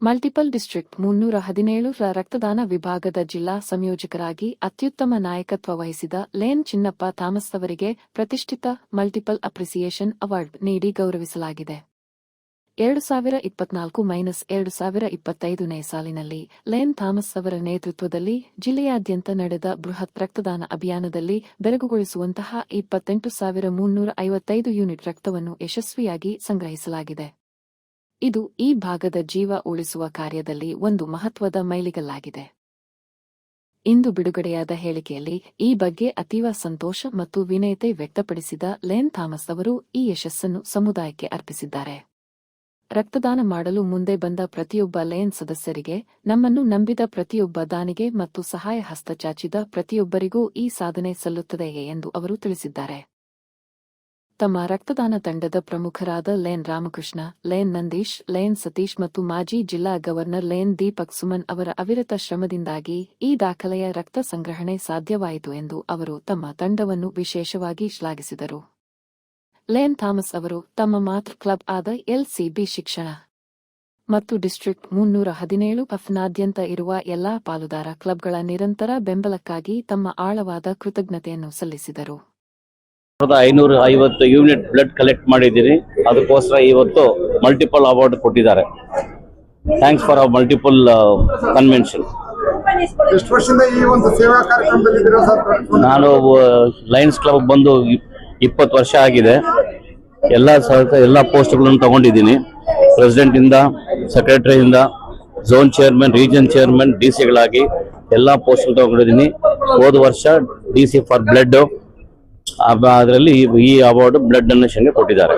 Multiple district 317 ರಕ್ತದಾನ ವಿಭಾಗದ ಜಿಲ್ಲಾ ಸಂಯೋಜಕರಾಗಿ ಅತ್ಯುತ್ತಮ ನಾಯಕತ್ವ ವಹಿಸಿದ ಲೇನ್ ಚಿನ್ನಪ್ಪ ಥಾಮಸ್ ಅವರಿಗೆ ಪ್ರತಿಷ್ಠಿತ ಮಲ್ಟಿಪಲ್ ಅಪ್ರಿಸಿಯೇಷನ್ ಅವಾರ್ಡ್ ನೀಡಿ ಗೌರವಿಸಲಾಗಿದೆ. 2024-2025ನೇ ಸಾಲಿನಲ್ಲಿ ಲೇನ್ ಥಾಮಸ್ ಅವರ ನೇತೃತ್ವದಲ್ಲಿ ಜಿಲ್ಲೆಯಾದ್ಯಂತ ನಡೆದ ಬೃಹತ್ ರಕ್ತದಾನ ಅಭಿಯಾನದಲ್ಲಿ ಬೆರಗುಗೊಳಿಸುವಂತಹ 28,355 ಯೂನಿಟ್ ರಕ್ತವನ್ನು ಯಶಸ್ವಿಯಾಗಿ ಸಂಗ್ರಹಿಸಲಾಗಿದೆ. ಇದು ಈ ಭಾಗದ ಜೀವ ಉಳಿಸುವ ಕಾರ್ಯದಲ್ಲಿ ಒಂದು ಮಹತ್ವದ ಮೈಲಿಗಲ್ಲಾಗಿದೆ. ಇಂದು ಬಿಡುಗಡೆಯಾದ ಹೇಳಿಕೆಯಲ್ಲಿ ಈ ಬಗ್ಗೆ ಅತೀವ ಸಂತೋಷ ಮತ್ತು ವಿನಯತೆ ವ್ಯಕ್ತಪಡಿಸಿದ ಲೇನ್ ಥಾಮಸ್ ಅವರು ಈ ಯಶಸ್ಸನ್ನು ಸಮುದಾಯಕ್ಕೆ ಅರ್ಪಿಸಿದ್ದಾರೆ. ರಕ್ತದಾನ ಮಾಡಲು ಮುಂದೆ ಬಂದ ಪ್ರತಿಯೊಬ್ಬ ಲೇನ್ ಸದಸ್ಯರಿಗೆ, ನಮ್ಮನ್ನು ನಂಬಿದ ಪ್ರತಿಯೊಬ್ಬ ದಾನಿಗೆ ಮತ್ತು ಸಹಾಯ ಹಸ್ತ ಚಾಚಿದ ಪ್ರತಿಯೊಬ್ಬರಿಗೂ ಈ ಸಾಧನೆ ಸಲ್ಲುತ್ತದೆ ಎಂದು ಅವರು ತಿಳಿಸಿದ್ದಾರೆ. ತಮ್ಮ ರಕ್ತದಾನ ತಂಡದ ಪ್ರಮುಖರಾದ lane Ramakrishna, lane Nandish, lane Satish ಮತ್ತು ಮಾಜಿ ಜಿಲ್ಲಾ ಗವರ್ನರ್ ಲೇನ್ ದೀಪಕ್ ಸುಮನ್ ಅವರ ಅವಿರತ ಶ್ರಮದಿಂದಾಗಿ ಈ ದಾಖಲೆಯ ರಕ್ತ ಸಂಗ್ರಹಣೆ ಸಾಧ್ಯವಾಯಿತು ಎಂದು ಅವರು ತಮ್ಮ ತಂಡವನ್ನು ವಿಶೇಷವಾಗಿ ಶ್ಲಾಘಿಸಿದರು. ಲೇನ್ ಥಾಮಸ್ ಅವರು ತಮ್ಮ ಮಾತೃ ಕ್ಲಬ್ ಆದ LCB ಶಿಕ್ಷಣ ಮತ್ತು ಡಿಸ್ಟ್ರಿಕ್ಟ್ 317 ಇರುವ ಎಲ್ಲಾ ಪಾಲುದಾರ ಕ್ಲಬ್ಗಳ ನಿರಂತರ ಬೆಂಬಲಕ್ಕಾಗಿ ತಮ್ಮ ಆಳವಾದ ಕೃತಜ್ಞತೆಯನ್ನು ಸಲ್ಲಿಸಿದರು. 550 ಯೂನಿಟ್ ಬ್ಲಡ್ ಕಲೆಕ್ಟ್ ಮಾಡಿದ್ದೀನಿ. ಅದಕ್ಕೋಸ್ಕರ ಇವತ್ತು ಮಲ್ಟಿಪಲ್ ಅವಾರ್ಡ್ ಕೊಟ್ಟಿದ್ದಾರೆ. Thanks for our multiple convention. ಎಷ್ಟು ವರ್ಷದಿಂದ ಈ ಒಂದು ಸೇವಾ ಕಾರ್ಯಕ್ರಮದಲ್ಲಿ ಇದ್ದೀರಾ ಸರ್? ನಾನು ಲಯನ್ಸ್ ಕ್ಲಬ್ ಬಂದು 20 ವರ್ಷ ಆಗಿದೆ. ಎಲ್ಲ ಪೋಸ್ಟ್ಗಳನ್ನು ತಗೊಂಡಿದ್ದೀನಿ. ಪ್ರೆಸಿಡೆಂಟ್ ಇಂದ, ಸೆಕ್ರೆಟರಿ ಇಂದ, zone chairman, region chairman, DC ಎಲ್ಲ ಪೋಸ್ಟ್ ತಗೊಂಡಿದ್ದೀನಿ. ಹೋದ ವರ್ಷ DC ಫಾರ್ ಬ್ಲಡ್ ಅದರಲ್ಲಿ ಈ ಅವಾರ್ಡ್ ಬ್ಲಡ್ ಡೊನೇಷನ್ಗೆ ಕೊಟ್ಟಿದ್ದಾರೆ.